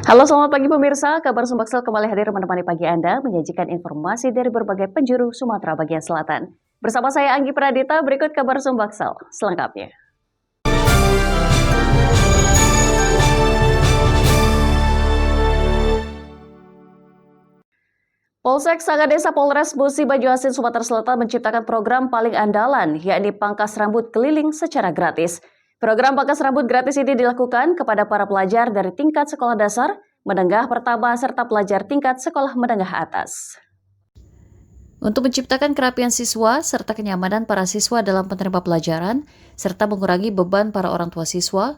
Halo, selamat pagi pemirsa. Kabar Sumbaksel kembali hadir menemani pagi Anda, menyajikan informasi dari berbagai penjuru Sumatera bagian selatan. Bersama saya Anggi Pradita, berikut kabar Sumbaksel selengkapnya. Polsek Sangadesa Polres Musi Banyuasin Sumatera Selatan menciptakan program paling andalan, yakni pangkas rambut keliling secara gratis. Program pangkas rambut gratis ini dilakukan kepada para pelajar dari tingkat sekolah dasar, menengah pertama, serta pelajar tingkat sekolah menengah atas. Untuk menciptakan kerapian siswa serta kenyamanan para siswa dalam penerima pelajaran, serta mengurangi beban para orang tua siswa,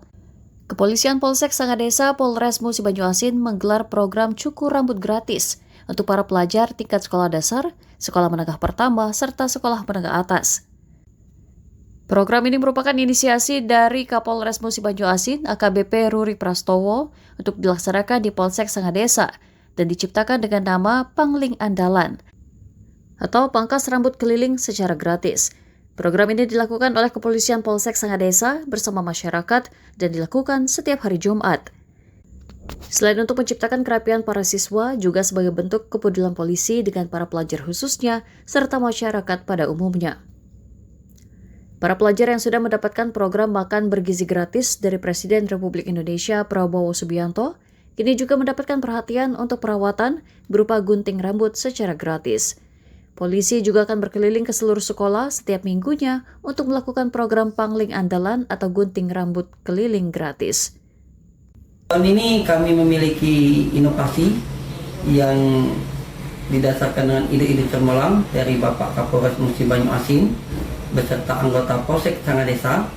Kepolisian Polsek Sangadesa Polres Musi Banyuasin menggelar program cukur rambut gratis untuk para pelajar tingkat sekolah dasar, sekolah menengah pertama, serta sekolah menengah atas. Program ini merupakan inisiasi dari Kapolres Musi Banyuasin AKBP Ruri Prastowo untuk dilaksanakan di Polsek Sangadesa dan diciptakan dengan nama Pangling Andalan atau pangkas rambut keliling secara gratis. Program ini dilakukan oleh Kepolisian Polsek Sangadesa bersama masyarakat dan dilakukan setiap hari Jumat. Selain untuk menciptakan kerapian para siswa, juga sebagai bentuk kepedulian polisi dengan para pelajar khususnya, serta masyarakat pada umumnya. Para pelajar yang sudah mendapatkan program makan bergizi gratis dari Presiden Republik Indonesia Prabowo Subianto, kini juga mendapatkan perhatian untuk perawatan berupa gunting rambut secara gratis. Polisi juga akan berkeliling ke seluruh sekolah setiap minggunya untuk melakukan program Pangling Andalan atau gunting rambut keliling gratis. Tahun ini kami memiliki inovasi yang didasarkan dengan ide-ide cemerlang dari Bapak Kapolres Musi Banyuasin beserta anggota Polsek Sangadesa.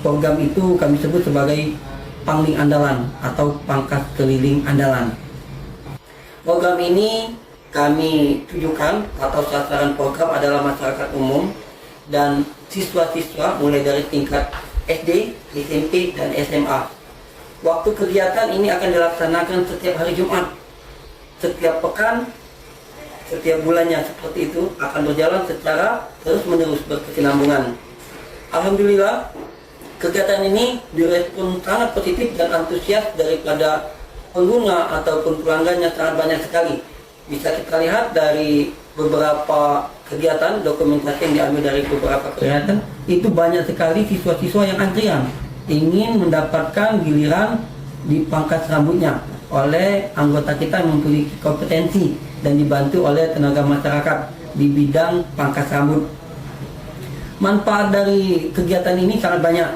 Program itu kami sebut sebagai Pangling Andalan atau pangkas keliling andalan. Program ini kami tujukan atau sasaran program adalah masyarakat umum dan siswa-siswa mulai dari tingkat SD, SMP, dan SMA. Waktu kegiatan ini akan dilaksanakan setiap hari Jumat, setiap pekan, setiap bulannya, seperti itu akan berjalan secara terus-menerus berkesinambungan. Alhamdulillah, kegiatan ini direspon sangat positif dan antusias daripada pengguna ataupun pelanggannya sangat banyak sekali. Bisa kita lihat dari beberapa kegiatan, dokumentasi yang diambil dari beberapa kegiatan, itu banyak sekali siswa-siswa yang antrian ingin mendapatkan giliran dipangkas rambutnya oleh anggota kita yang memiliki kompetensi dan dibantu oleh tenaga masyarakat di bidang pangkas rambut. Manfaat dari kegiatan ini sangat banyak.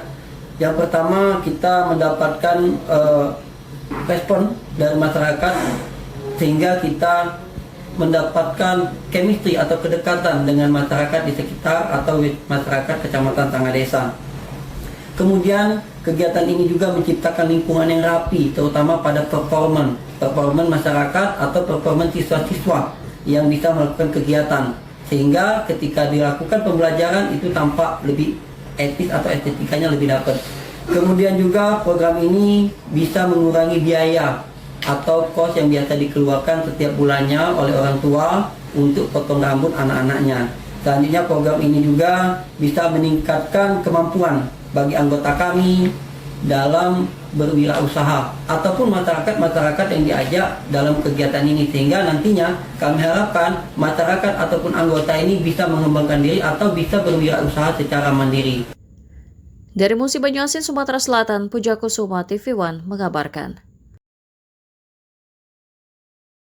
Yang pertama, kita mendapatkan respon dari masyarakat sehingga kita mendapatkan chemistry atau kedekatan dengan masyarakat di sekitar atau masyarakat Kecamatan Sangadesa. Kemudian kegiatan ini juga menciptakan lingkungan yang rapi, terutama pada performan masyarakat atau performan siswa-siswa yang bisa melakukan kegiatan, sehingga ketika dilakukan pembelajaran itu tampak lebih etis atau estetikanya lebih dapat. Kemudian juga program ini bisa mengurangi biaya atau kos yang biasa dikeluarkan setiap bulannya oleh orang tua untuk potong rambut anak-anaknya. Selanjutnya program ini juga bisa meningkatkan kemampuan bagi anggota kami dalam berwirausaha ataupun masyarakat yang diajak dalam kegiatan ini, sehingga nantinya kami harapkan masyarakat ataupun anggota ini bisa mengembangkan diri atau bisa berwirausaha secara mandiri. Dari Musi Banyuasin, Sumatera Selatan, Pujakusuma TV One mengabarkan.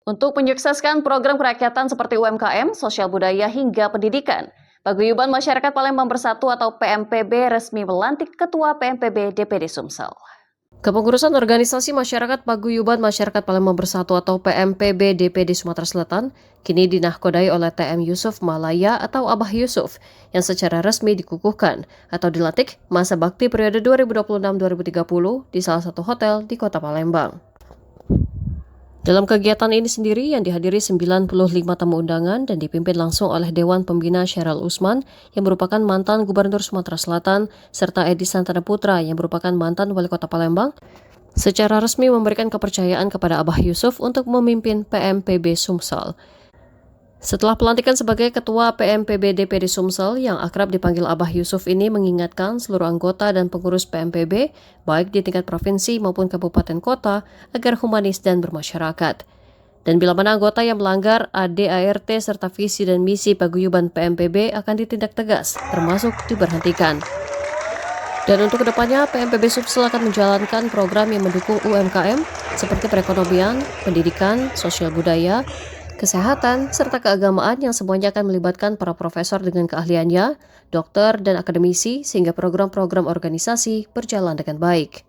Untuk menyukseskan program kerakyatan seperti UMKM, sosial budaya hingga pendidikan, Paguyuban Masyarakat Palembang Bersatu atau PMPB resmi melantik Ketua PMPB DPD Sumsel. Kepengurusan Organisasi Masyarakat Paguyuban Masyarakat Palembang Bersatu atau PMPB DPD Sumatera Selatan kini dinahkodai oleh TM Yusuf Malaya atau Abah Yusuf yang secara resmi dikukuhkan atau dilantik masa bakti periode 2026-2030 di salah satu hotel di Kota Palembang. Dalam kegiatan ini sendiri yang dihadiri 95 tamu undangan dan dipimpin langsung oleh Dewan Pembina Syahrul Usman yang merupakan mantan Gubernur Sumatera Selatan serta Edi Santana Putra yang merupakan mantan Wali Kota Palembang, secara resmi memberikan kepercayaan kepada Abah Yusuf untuk memimpin PMPB Sumsel. Setelah pelantikan sebagai Ketua PMPB DPD Sumsel yang akrab dipanggil Abah Yusuf ini mengingatkan seluruh anggota dan pengurus PMPB, baik di tingkat provinsi maupun kabupaten kota, agar humanis dan bermasyarakat. Dan bila mana anggota yang melanggar ADART serta visi dan misi paguyuban PMPB akan ditindak tegas, termasuk diberhentikan. Dan untuk kedepannya, PMPB Sumsel akan menjalankan program yang mendukung UMKM seperti perekonomian, pendidikan, sosial budaya, kesehatan, serta keagamaan yang semuanya akan melibatkan para profesor dengan keahliannya, dokter, dan akademisi sehingga program-program organisasi berjalan dengan baik.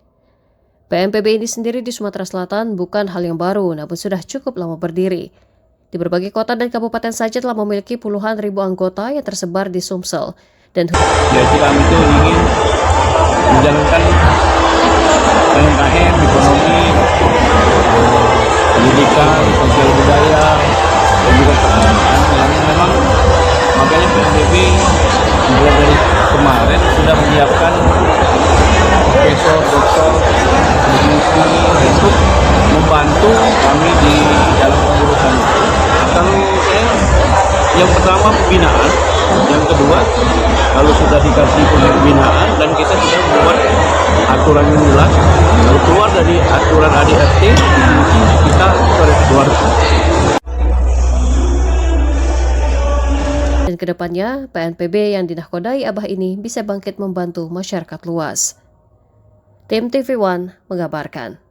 PMPB ini sendiri di Sumatera Selatan bukan hal yang baru, namun sudah cukup lama berdiri. Di berbagai kota dan kabupaten saja telah memiliki puluhan ribu anggota yang tersebar di Sumsel. Dan jadi kami itu ingin menjalankan UMKM, ekonomi, pendidikan, sosial budaya, dan juga keagamaan yang memang makanya PMPB mulai dari kemarin sudah menyiapkan profesor, dokter, peneliti untuk membantu kami di dalam pengurusan itu. Kalau yang pertama pembinaan, yang kedua kalau sudah dikasih pembinaan dan kita sudah membuat aturan yang jelas, kalau keluar dari aturan ADART kita keluar. Dan kedepannya, PNPB yang dinahkodai Abah ini bisa bangkit membantu masyarakat luas. Tim TV One mengabarkan.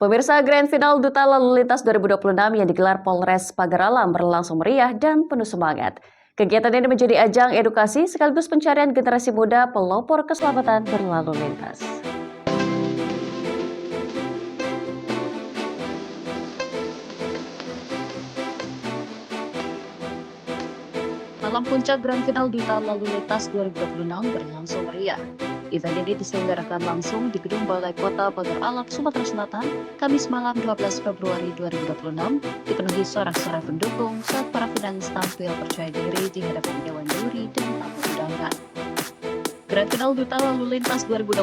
Pemirsa, Grand Final Duta Lalu Lintas 2026 yang digelar Polres Pagar Alam berlangsung meriah dan penuh semangat. Kegiatan ini menjadi ajang edukasi sekaligus pencarian generasi muda pelopor keselamatan berlalu lintas. Malam puncak Grand Final Duta Lalu Lintas 2026 berlangsung meriah. Event ini diselenggarakan langsung di Gedung Balai Kota Pagar Alam, Sumatera Selatan, Kamis malam 12 Februari 2026, dipenuhi sorak-sorai pendukung saat para finalis tampil percaya diri di hadapan Dewan Juri dan tamu undangan. Grand Final Duta Lalu Lintas 2026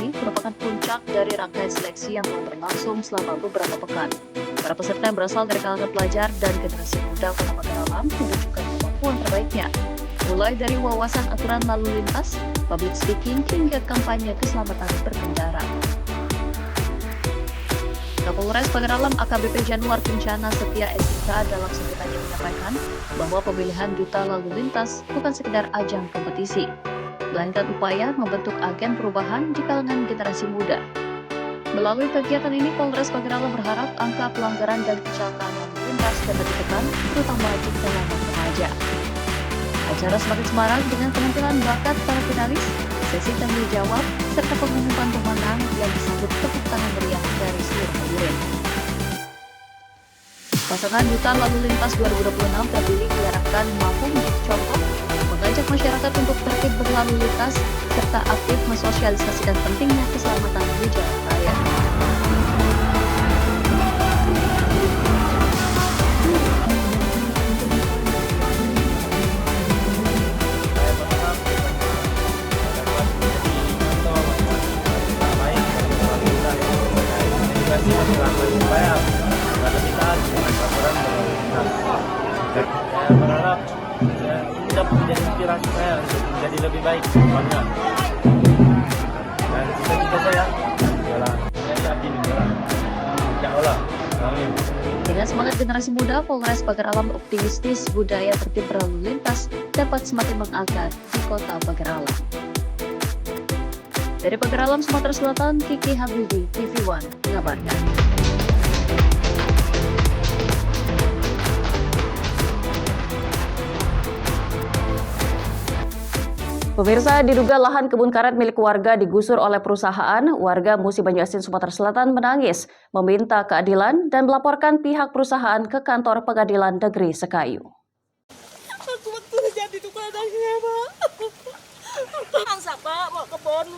ini merupakan puncak dari rangkaian seleksi yang telah berlangsung selama beberapa pekan. Para peserta yang berasal dari kalangan pelajar dan generasi muda Kota Pagar Alam menunjukkan kemampuan terbaiknya, mulai dari wawasan aturan lalu lintas, public speaking, hingga kampanye keselamatan berkendara. Kapolres Pagar Alam AKBP Januar Kencana Setia SK dalam sambutannya menyampaikan bahwa pemilihan duta lalu lintas bukan sekedar ajang kompetisi, melainkan upaya membentuk agen perubahan di kalangan generasi muda. Melalui kegiatan ini, Polres Pagar Alam berharap angka pelanggaran dan kecelakaan lalu lintas dapat ditekan, terutama di kalangan remaja. Acara semakin semarak dengan penampilan bakat para finalis, sesi tanya jawab, serta pengumuman pemenang yang disambut tepuk tangan meriah dari seluruh hadirin. Pasangan Duta Lalu Lintas 2026 terpilih diharapkan mampu menjadi contoh, mengajak masyarakat untuk tertib berlalu lintas, serta aktif mensosialisasikan pentingnya keselamatan di jalan raya. Saya berharap ini dapat menjadi inspirasi saya untuk menjadi lebih baik ke depannya. Dan cita-cita saya adalah saya yakin insya Allah. Amin. Dengan semangat generasi muda, Polres Pagar Alam optimistis budaya tertib berlalu lintas dapat semakin mengakar di Kota Pagar Alam. Dari Pagar Alam, Sumatera Selatan, Kiki Habibi, TV One mengabarkan. Pemirsa, diduga lahan kebun karet milik warga digusur oleh perusahaan, warga Musi Banyu Asin, Sumatera Selatan menangis, meminta keadilan dan melaporkan pihak perusahaan ke kantor Pengadilan Negeri Sekayu. Aku betul jadi tukang anaknya, Pak. Angsa, Pak, mau kebun.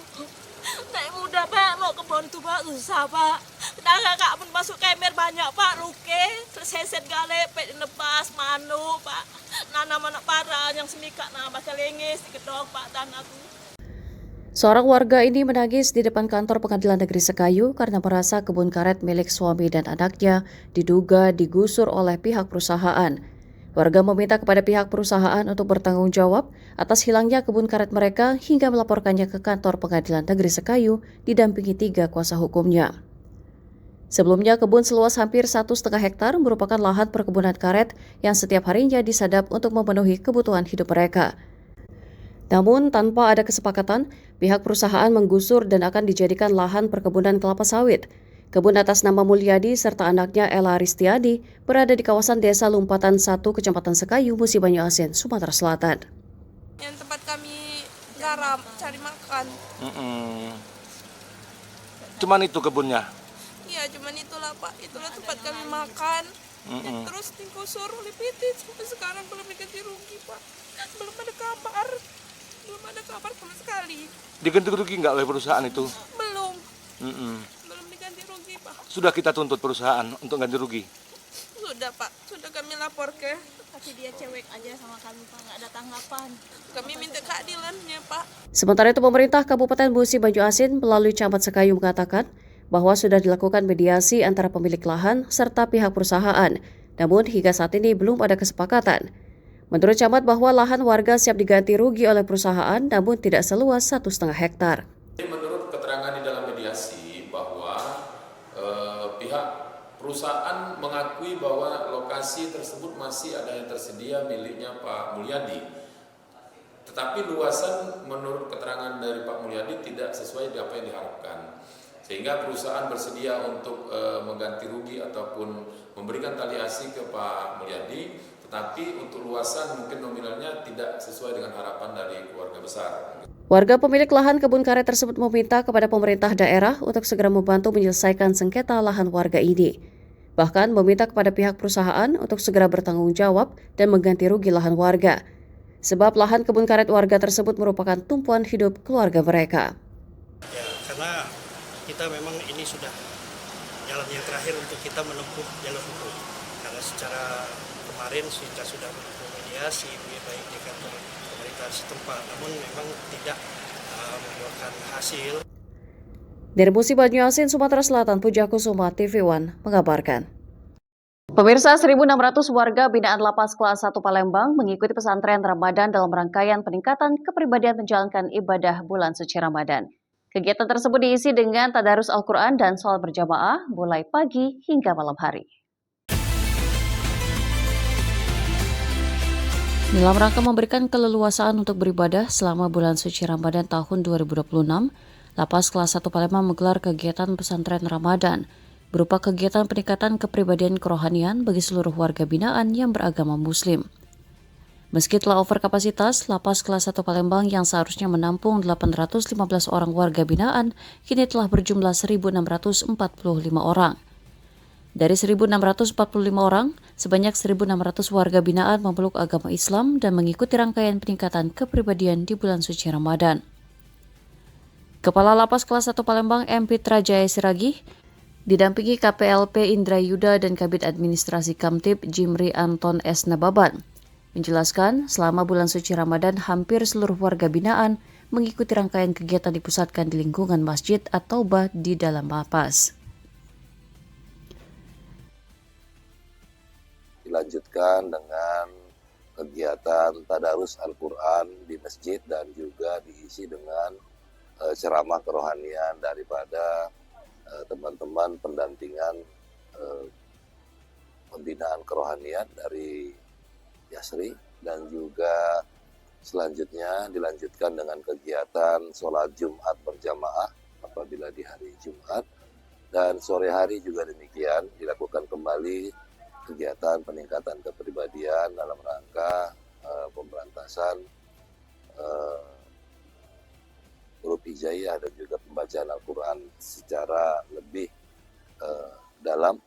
Naik muda, Pak, mau kebun tuh, Pak, susah, Pak. Dah kakak pun masuk kemer banyak, Pak, ruke. Seset gale, pet lepas, manu, Pak. Nanam anak parah yang semikak, bakal lengis, dikedok, Pak, tanahku. Seorang warga ini menangis di depan kantor Pengadilan Negeri Sekayu karena merasa kebun karet milik suami dan anaknya diduga digusur oleh pihak perusahaan. Warga meminta kepada pihak perusahaan untuk bertanggung jawab atas hilangnya kebun karet mereka hingga melaporkannya ke kantor Pengadilan Negeri Sekayu didampingi 3 kuasa hukumnya. Sebelumnya, kebun seluas hampir 1,5 hektar merupakan lahan perkebunan karet yang setiap harinya disadap untuk memenuhi kebutuhan hidup mereka. Namun, tanpa ada kesepakatan, pihak perusahaan menggusur dan akan dijadikan lahan perkebunan kelapa sawit. Kebun atas nama Mulyadi serta anaknya Ella Ristiadi berada di kawasan Desa Lumpatan 1, Kecamatan Sekayu, Musi Banyu Asin, Sumatera Selatan. Yang tempat kami garap, cari makan. Cuman itu kebunnya. Iya, cuman itulah Pak, itulah tempat kami makan. Ya, terus digusur oleh PT sampai sekarang belum diganti rugi Pak. Belum ada kabar sama sekali. Diganti rugi nggak oleh perusahaan itu? Belum diganti rugi Pak. Sudah kita tuntut perusahaan untuk ganti rugi. Sudah Pak, sudah kami lapor ke. Tapi dia cewek aja sama kami Pak, nggak ada tanggapan. Kami minta keadilannya Pak. Sementara itu, pemerintah Kabupaten Musi Banyu Asin melalui Camat Sekayu mengatakan bahwa sudah dilakukan mediasi antara pemilik lahan serta pihak perusahaan, namun hingga saat ini belum ada kesepakatan. Menurut Camat bahwa lahan warga siap diganti rugi oleh perusahaan, namun tidak seluas 1,5 hektar. Menurut keterangan di dalam mediasi bahwa pihak perusahaan mengakui bahwa lokasi tersebut masih ada yang tersedia miliknya Pak Mulyadi. Tetapi luasan menurut keterangan dari Pak Mulyadi tidak sesuai dengan apa yang diharapkan. Sehingga perusahaan bersedia untuk mengganti rugi ataupun memberikan tali asi ke Pak Mulyadi, tetapi untuk luasan mungkin nominalnya tidak sesuai dengan harapan dari keluarga besar. Warga pemilik lahan kebun karet tersebut meminta kepada pemerintah daerah untuk segera membantu menyelesaikan sengketa lahan warga ini. Bahkan meminta kepada pihak perusahaan untuk segera bertanggung jawab dan mengganti rugi lahan warga. Sebab lahan kebun karet warga tersebut merupakan tumpuan hidup keluarga mereka. Ya, karena kita memang ini sudah jalan yang terakhir untuk kita menempuh jalur hukum. Karena secara kemarin kita sudah menempuh mediasi baik di kantor pemerintahan setempat, namun memang tidak membuahkan hasil. Dari Musi Banyu Asin, Sumatera Selatan, Pujakusuma, TV One mengabarkan. Pemirsa, 1.600 warga binaan Lapas Kelas 1 Palembang mengikuti pesantren Ramadan dalam rangkaian peningkatan kepribadian menjalankan ibadah bulan suci Ramadan. Kegiatan tersebut diisi dengan tadarus Al-Quran dan sholat berjamaah mulai pagi hingga malam hari. Dalam rangka memberikan keleluasaan untuk beribadah selama bulan suci Ramadan tahun 2026, Lapas Kelas 1 Palembang menggelar kegiatan pesantren Ramadan berupa kegiatan peningkatan kepribadian kerohanian bagi seluruh warga binaan yang beragama Muslim. Meski telah over kapasitas, Lapas Kelas 1 Palembang yang seharusnya menampung 815 orang warga binaan kini telah berjumlah 1.645 orang. Dari 1.645 orang, sebanyak 1.600 warga binaan memeluk agama Islam dan mengikuti rangkaian peningkatan kepribadian di bulan suci Ramadan. Kepala Lapas Kelas 1 Palembang M. Pitra Jaya Siragih didampingi KPLP Indra Yuda dan Kabid Administrasi Kamtib Jimri Anton S. Nababan menjelaskan selama bulan suci Ramadan hampir seluruh warga binaan mengikuti rangkaian kegiatan dipusatkan di lingkungan masjid At-Taubah di dalam lapas. Dilanjutkan dengan kegiatan tadarus Al-Quran di masjid dan juga diisi dengan ceramah kerohanian daripada teman-teman pendampingan pembinaan kerohanian dari Yasri, dan juga selanjutnya dilanjutkan dengan kegiatan sholat Jumat berjamaah apabila di hari Jumat, dan sore hari juga demikian dilakukan kembali kegiatan peningkatan kepribadian dalam rangka pemberantasan huruf hijaiyah dan juga pembacaan Al-Quran secara lebih dalam.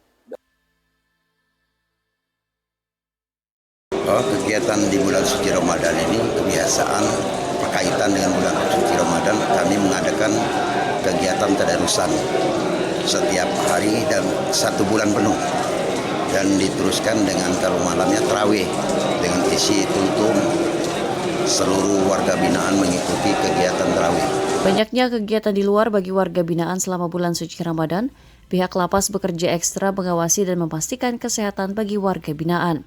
Kegiatan di bulan suci Ramadan ini kebiasaan berkaitan dengan bulan suci Ramadan, kami mengadakan kegiatan tadarusan setiap hari dan 1 bulan penuh, dan diteruskan dengan kalau malamnya tarawih dengan isi tuntum seluruh warga binaan mengikuti kegiatan tarawih. Banyaknya kegiatan di luar bagi warga binaan selama bulan suci Ramadan, pihak lapas bekerja ekstra mengawasi dan memastikan kesehatan bagi warga binaan.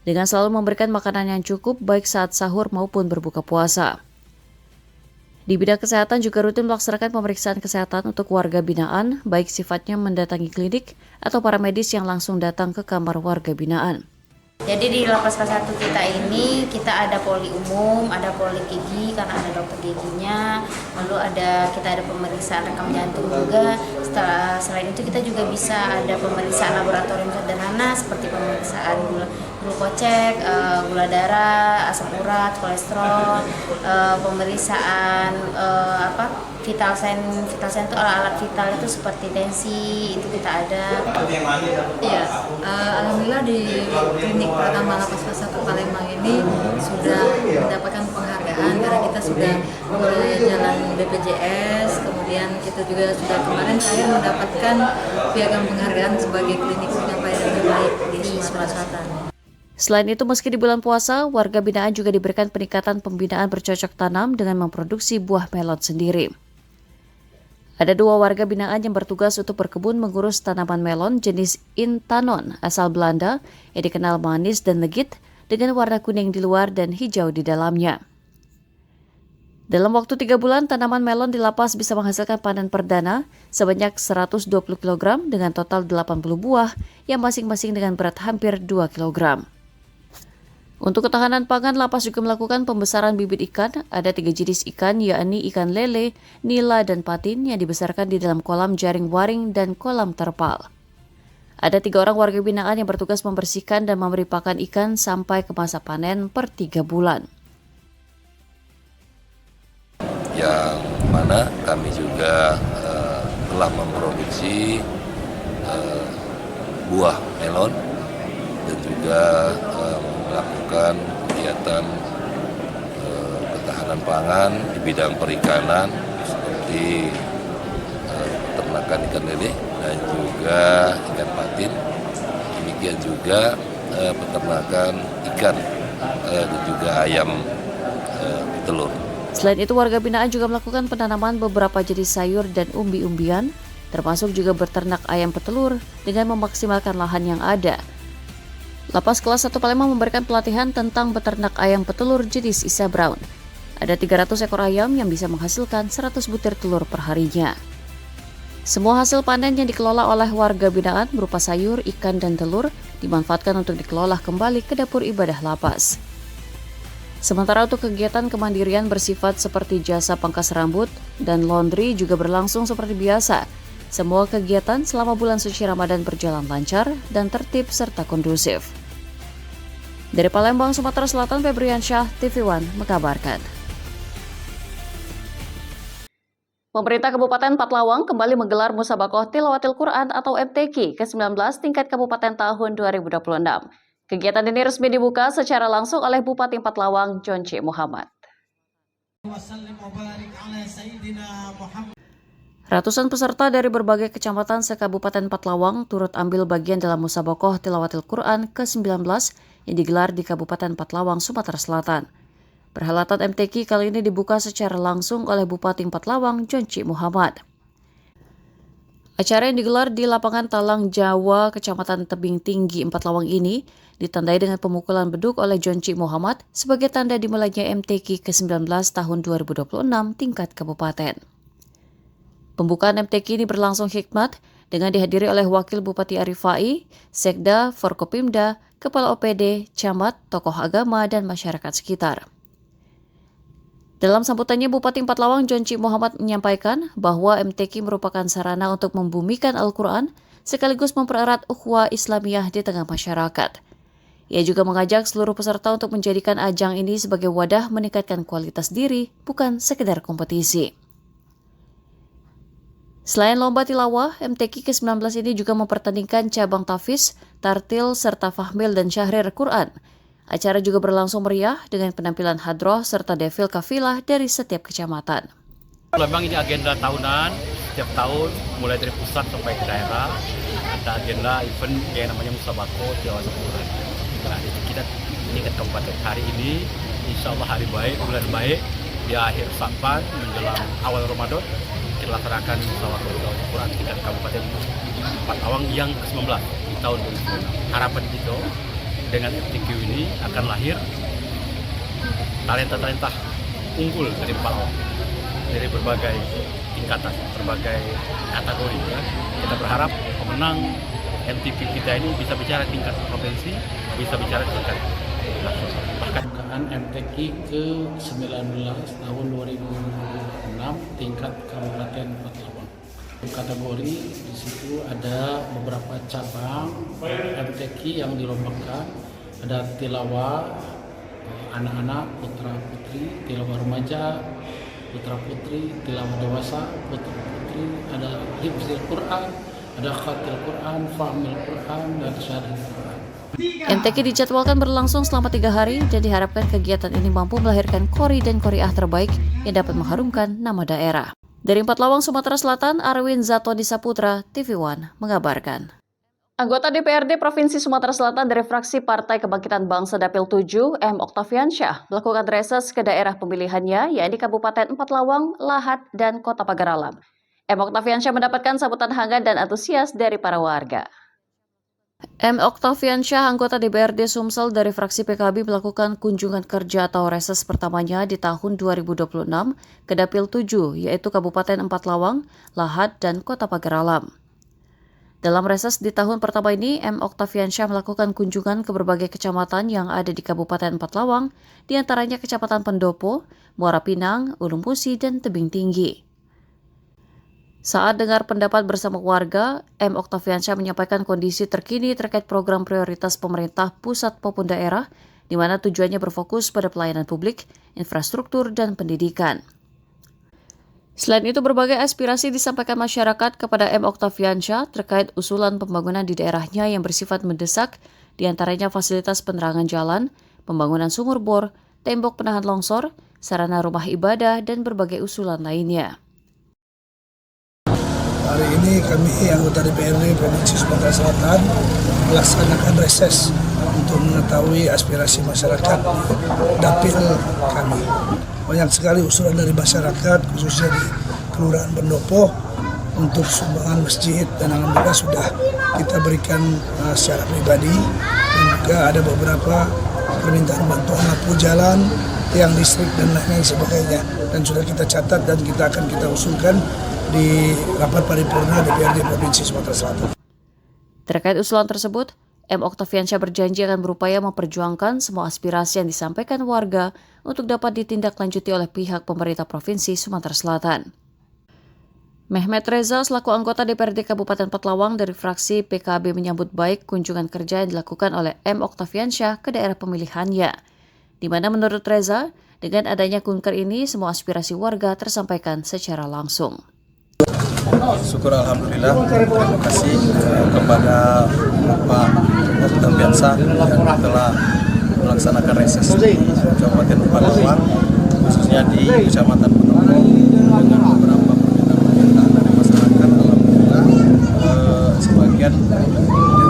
dengan selalu memberikan makanan yang cukup baik saat sahur maupun berbuka puasa. Di bidang kesehatan juga rutin melaksanakan pemeriksaan kesehatan untuk warga binaan, baik sifatnya mendatangi klinik atau para medis yang langsung datang ke kamar warga binaan. Jadi di lapas kelas 1 kita ini kita ada poli umum, ada poli gigi karena ada dokter giginya, lalu kita ada pemeriksaan rekam jantung juga. Selain itu kita juga bisa ada pemeriksaan laboratorium sederhana seperti pemeriksaan glukocek, gula darah, asam urat, kolesterol, pemeriksaan vital sign itu alat vital itu seperti tensi itu kita ada. Iya, alhamdulillah di klinik pertama lapas kelas 1 Palembang ini sudah mendapatkan penghargaan karena kita sudah melalui jalan BPJS, kemudian kita juga sudah kemarin saya mendapatkan piagam penghargaan sebagai klinik penyampaian terbaik di Sumatera Selatan. Selain itu, meski di bulan puasa, warga binaan juga diberikan peningkatan pembinaan bercocok tanam dengan memproduksi buah melon sendiri. Ada 2 warga binaan yang bertugas untuk berkebun mengurus tanaman melon jenis Intanon asal Belanda yang dikenal manis dan legit dengan warna kuning di luar dan hijau di dalamnya. Dalam waktu 3 bulan, tanaman melon di lapas bisa menghasilkan panen perdana sebanyak 120 kg dengan total 80 buah yang masing-masing dengan berat hampir 2 kg. Untuk ketahanan pangan, lapas juga melakukan pembesaran bibit ikan. Ada 3 jenis ikan, yakni ikan lele, nila, dan patin yang dibesarkan di dalam kolam jaring waring dan kolam terpal. Ada 3 orang warga binaan yang bertugas membersihkan dan memberi pakan ikan sampai ke masa panen per 3 bulan. Yang mana kami juga telah memproduksi buah melon dan juga melakukan kegiatan ketahanan pangan di bidang perikanan seperti peternakan ikan lele dan juga ikan patin. Demikian juga peternakan ikan dan juga ayam telur. Selain itu, warga binaan juga melakukan penanaman beberapa jenis sayur dan umbi-umbian, termasuk juga beternak ayam petelur dengan memaksimalkan lahan yang ada. Lapas kelas 1 Palembang memberikan pelatihan tentang beternak ayam petelur jenis Isa Brown. Ada 300 ekor ayam yang bisa menghasilkan 100 butir telur per harinya. Semua hasil panen yang dikelola oleh warga binaan berupa sayur, ikan, dan telur dimanfaatkan untuk dikelola kembali ke dapur ibadah lapas. Sementara untuk kegiatan kemandirian bersifat seperti jasa pangkas rambut dan laundry juga berlangsung seperti biasa. Semua kegiatan selama bulan suci Ramadan berjalan lancar dan tertib serta kondusif. Dari Palembang, Sumatera Selatan, Febriansyah, TV One mengabarkan. Pemerintah Kabupaten Patlawang kembali menggelar Musabakoh Tilawatil Quran atau MTQ ke-19 tingkat Kabupaten tahun 2026. Kegiatan ini resmi dibuka secara langsung oleh Bupati Patlawang, Jonci Muhammad. Ratusan peserta dari berbagai kecamatan se-Kabupaten Patlawang turut ambil bagian dalam Musabakoh Tilawatil Quran ke-19 yang digelar di Kabupaten Patlawang, Sumatera Selatan. Perhelatan MTQ kali ini dibuka secara langsung oleh Bupati Patlawang, Jonci Muhammad. Acara yang digelar di lapangan Talang Jawa, Kecamatan Tebing Tinggi, Patlawang ini ditandai dengan pemukulan beduk oleh Jonci Muhammad sebagai tanda dimulainya MTQ ke-19 tahun 2026 tingkat kabupaten. Pembukaan MTQ ini berlangsung hikmat dengan dihadiri oleh Wakil Bupati Arifai, Sekda, Forkopimda, Kepala OPD, Camat, tokoh agama, dan masyarakat sekitar. Dalam sambutannya, Bupati Patlawang Jonci Muhammad menyampaikan bahwa MTQ merupakan sarana untuk membumikan Al-Quran sekaligus mempererat ukhuwah Islamiyah di tengah masyarakat. Ia juga mengajak seluruh peserta untuk menjadikan ajang ini sebagai wadah meningkatkan kualitas diri, bukan sekedar kompetisi. Selain lomba tilawah, MTQ ke-19 ini juga mempertandingkan cabang tafiz, tartil, serta fahmil dan syahrir Quran. Acara juga berlangsung meriah dengan penampilan hadroh serta defil kafilah dari setiap kecamatan. Memang ini agenda tahunan, setiap tahun mulai dari pusat sampai ke daerah ada agenda event yang namanya Musabakoh Tilawatil Quran. Nah, itu kita tingkat kabupaten hari ini, insya Allah hari baik, bulan baik, di akhir Sya'ban menjelang awal Ramadan kita laksanakan Musabakoh Tilawatil Quran tingkat kabupaten Patlawang yang ke-19 di tahun 2020. Harapan kita dengan FTQ ini akan lahir talenta-talenta unggul dari Palembang, dari berbagai tingkatan, berbagai kategori. Ya. Kita berharap pemenang MTQ kita ini bisa bicara tingkat provinsi, bisa bicara tingkat nasional. Bahkan MTQ ke-19 tahun 2006 tingkat Kabupaten Patlabang. Kategori di situ ada beberapa cabang MTQ yang dilombakan, ada tilawah anak-anak, putra-putri, tilawah remaja, putra-putri, tilawah dewasa, putra-putri, ada hifzil Quran, ada khatil Quran, fahmil Quran, dan syarih Quran. MTQ dijadwalkan berlangsung selama 3 hari dan diharapkan kegiatan ini mampu melahirkan qori dan qoriah terbaik yang dapat mengharumkan nama daerah. Dari Empathlawang, Sumatera Selatan, Arwin Zatodi Saputra, TV One mengabarkan. Anggota DPRD Provinsi Sumatera Selatan dari fraksi Partai Kebangkitan Bangsa Dapil 7, M. Oktaviansyah, melakukan reses ke daerah pemilihannya, yaitu Kabupaten Empathlawang, Lahat, dan Kota Pagar Alam. M. Oktaviansyah mendapatkan sambutan hangat dan antusias dari para warga. M. Oktaviansyah, anggota DPRD Sumsel dari fraksi PKB, melakukan kunjungan kerja atau reses pertamanya di tahun 2026 ke Dapil 7, yaitu Kabupaten Empathlawang, Lahat, dan Kota Pagar Alam. Dalam reses di tahun pertama ini, M. Oktaviansyah melakukan kunjungan ke berbagai kecamatan yang ada di Kabupaten Empathlawang, di antaranya Kecamatan Pendopo, Muara Pinang, Ulung Musi, dan Tebing Tinggi. Saat dengar pendapat bersama warga, M. Oktaviansyah menyampaikan kondisi terkini terkait program prioritas pemerintah pusat maupun daerah, di mana tujuannya berfokus pada pelayanan publik, infrastruktur, dan pendidikan. Selain itu, berbagai aspirasi disampaikan masyarakat kepada M. Oktaviansyah terkait usulan pembangunan di daerahnya yang bersifat mendesak, di antaranya fasilitas penerangan jalan, pembangunan sumur bor, tembok penahan longsor, sarana rumah ibadah, dan berbagai usulan lainnya. Hari ini kami anggota DPRD Provinsi Sumatera Selatan melaksanakan reses untuk mengetahui aspirasi masyarakat dapil kami. Banyak sekali usulan dari masyarakat, khususnya di Kelurahan Pendopo, untuk sumbangan masjid, dan alhamdulillah sudah kita berikan secara pribadi, dan juga ada beberapa permintaan bantuan lampu jalan, tiang listrik, dan lain sebagainya, dan sudah kita catat dan kita usulkan di rapat paripurna DPRD Provinsi Sumatera Selatan. Terkait usulan tersebut, M. Oktaviansyah berjanji akan berupaya memperjuangkan semua aspirasi yang disampaikan warga untuk dapat ditindaklanjuti oleh pihak pemerintah Provinsi Sumatera Selatan. Mehmet Reza selaku anggota DPRD Kabupaten Empathlawang dari fraksi PKB menyambut baik kunjungan kerja yang dilakukan oleh M. Oktaviansyah ke daerah pemilihannya, di mana menurut Reza, dengan adanya kunker ini semua aspirasi warga tersampaikan secara langsung. Syukur alhamdulillah, terima kasih kepada Bapak Oktaviansyah yang telah melaksanakan reses di Kabupaten Empathlawang, khususnya di Kecamatan Pendopo, dengan beberapa permintaan dari masyarakat. Alhamdulillah sebagian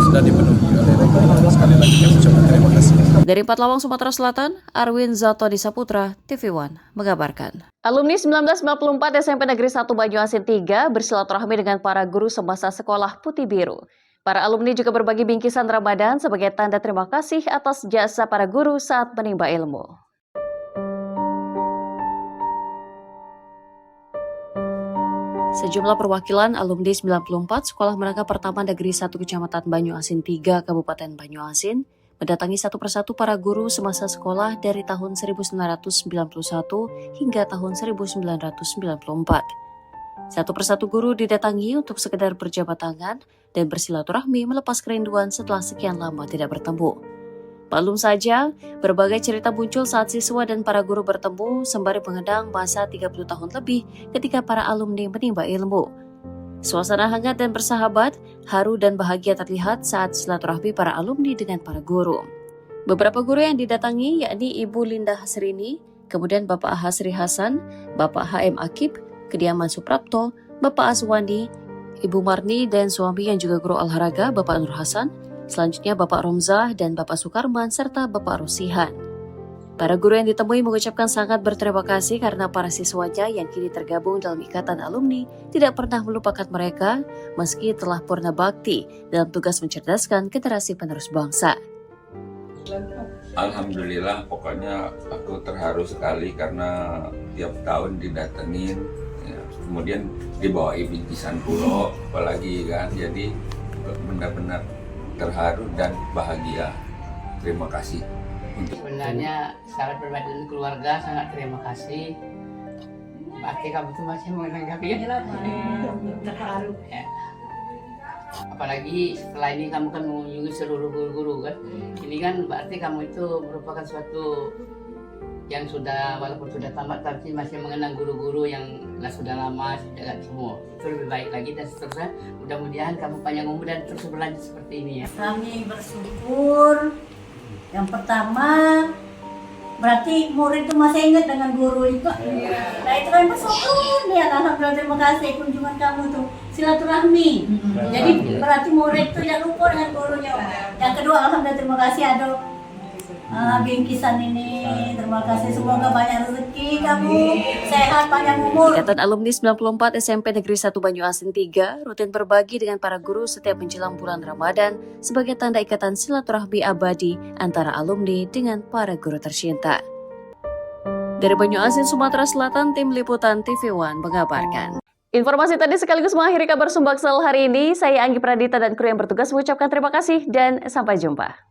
sudah dipenuhi oleh mereka. Sekali lagi kami ucapkan terima kasih. Dari Empathlawang, Sumatera Selatan, Arwin Zatodi Saputra, TV One mengabarkan. Alumni 1994 SMP Negeri 1 Banyuasin 3 bersilaturahmi dengan para guru semasa sekolah Putih Biru. Para alumni juga berbagi bingkisan Ramadan sebagai tanda terima kasih atas jasa para guru saat menimba ilmu. Sejumlah perwakilan alumni 94 Sekolah Menengah Pertama Negeri 1 Kecamatan Banyuasin 3 Kabupaten Banyuasin mendatangi satu persatu para guru semasa sekolah dari tahun 1991 hingga tahun 1994. Satu persatu guru didatangi untuk sekedar berjabat tangan dan bersilaturahmi melepas kerinduan setelah sekian lama tidak bertemu. Belum saja, berbagai cerita muncul saat siswa dan para guru bertemu sembari mengenang masa 30 tahun lebih ketika para alumni menimba ilmu. Suasana hangat dan bersahabat, haru dan bahagia terlihat saat silaturahmi para alumni dengan para guru. Beberapa guru yang didatangi yakni Ibu Linda Hasrini, kemudian Bapak Hasri Hasan, Bapak HM Akib, Kediaman Suprapto, Bapak Aswandi, Ibu Marni dan suami yang juga guru olahraga Bapak Nur Hasan, selanjutnya Bapak Romzah dan Bapak Sukarman serta Bapak Rusihan. Para guru yang ditemui mengucapkan sangat berterima kasih karena para siswanya yang kini tergabung dalam ikatan alumni tidak pernah melupakan mereka meski telah purna bakti dalam tugas mencerdaskan generasi penerus bangsa. Alhamdulillah, pokoknya aku terharu sekali karena tiap tahun didatengin, ya, kemudian dibawain bingkisan pulau, apalagi kan, jadi benar-benar terharu dan bahagia. Terima kasih. Sebenarnya secara pribadi dan keluarga sangat terima kasih. Berarti kamu tuh masih menanggapi ya? Terharu. Ya. Apalagi setelah ini kamu kan mengunjungi seluruh guru-guru kan. Ini kan berarti kamu itu merupakan suatu yang sudah walaupun sudah tamat tapi masih mengenang guru-guru yang sudah lama sejak semua. Itu lebih baik lagi dan seterusnya. Mudah-mudahan kamu panjang umur dan terus berlanjut seperti ini ya. Kami bersyukur. Yang pertama berarti murid itu masih ingat dengan guru itu. Nah itu kan bersyukur ya. Alhamdulillah, terima kasih kunjungan kamu tuh silaturahmi. Jadi berarti murid itu jangan lupa dengan gurunya. Yang kedua, alhamdulillah terima kasih ada bingkisan ini. Terima kasih, semoga banyak rezeki kamu, sehat, panjang umur. Ikatan Alumni 94 SMP Negeri 1 Banyuasin 3 rutin berbagi dengan para guru setiap menjelang bulan Ramadan sebagai tanda ikatan silaturahmi abadi antara alumni dengan para guru tercinta. Dari Banyuasin, Sumatera Selatan, Tim Liputan TV One mengabarkan. Informasi tadi sekaligus mengakhiri kabar Sumbaksel hari ini. Saya Anggi Pradita dan kru yang bertugas mengucapkan terima kasih dan sampai jumpa.